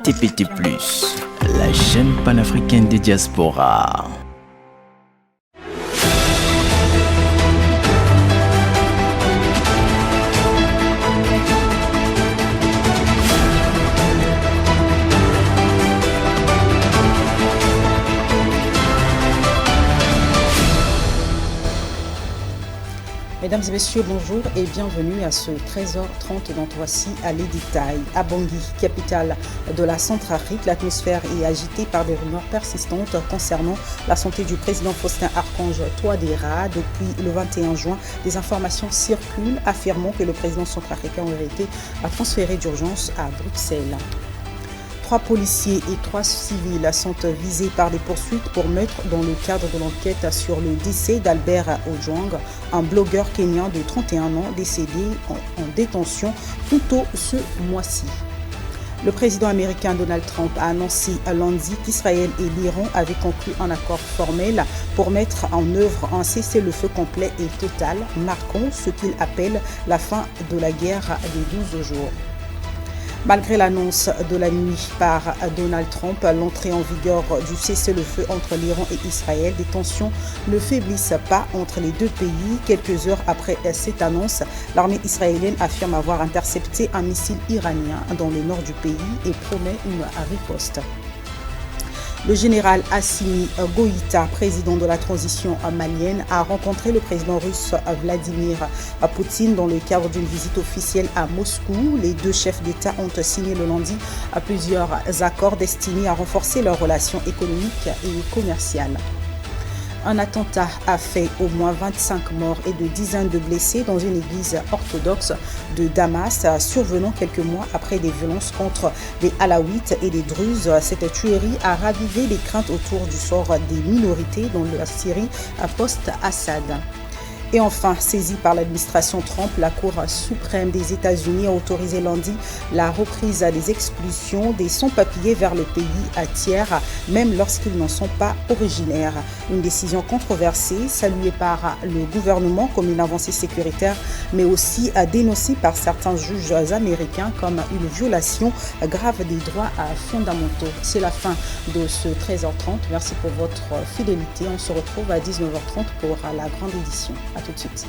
TPT+, la chaîne panafricaine des diasporas. Mesdames et messieurs, bonjour et bienvenue à ce 13h30 dont voici à les détails. À Bangui, capitale de la Centrafrique, l'atmosphère est agitée par des rumeurs persistantes concernant la santé du président Faustin Archange Touadéra. Depuis le 21 juin, des informations circulent affirmant que le président centrafricain aurait été transféré d'urgence à Bruxelles. 3 policiers et 3 civils sont visés par des poursuites pour meurtre dans le cadre de l'enquête sur le décès d'Albert Ojwang, un blogueur kenyan de 31 ans décédé en détention plus tôt ce mois-ci. Le président américain Donald Trump a annoncé lundi qu'Israël et l'Iran avaient conclu un accord formel pour mettre en œuvre un cessez-le-feu complet et total, marquant ce qu'il appelle la fin de la guerre des 12 jours. Malgré l'annonce de la nuit par Donald Trump, l'entrée en vigueur du cessez-le-feu entre l'Iran et Israël, des tensions ne faiblissent pas entre les deux pays. Quelques heures après cette annonce, l'armée israélienne affirme avoir intercepté un missile iranien dans le nord du pays et promet une riposte. Le général Assimi Goïta, président de la transition malienne, a rencontré le président russe Vladimir Poutine dans le cadre d'une visite officielle à Moscou. Les deux chefs d'État ont signé le lundi plusieurs accords destinés à renforcer leurs relations économiques et commerciales. Un attentat a fait au moins 25 morts et de dizaines de blessés dans une église orthodoxe de Damas, survenant quelques mois après des violences contre les Alaouites et les Druzes. Cette tuerie a ravivé les craintes autour du sort des minorités dans la Syrie post-Assad. Et enfin, saisie par l'administration Trump, la Cour suprême des États-Unis a autorisé lundi la reprise des expulsions des sans-papiers vers le pays à tiers, même lorsqu'ils n'en sont pas originaires. Une décision controversée, saluée par le gouvernement comme une avancée sécuritaire, mais aussi dénoncée par certains juges américains comme une violation grave des droits fondamentaux. C'est la fin de ce 13h30. Merci pour votre fidélité. On se retrouve à 19h30 pour la grande édition. À tout de suite.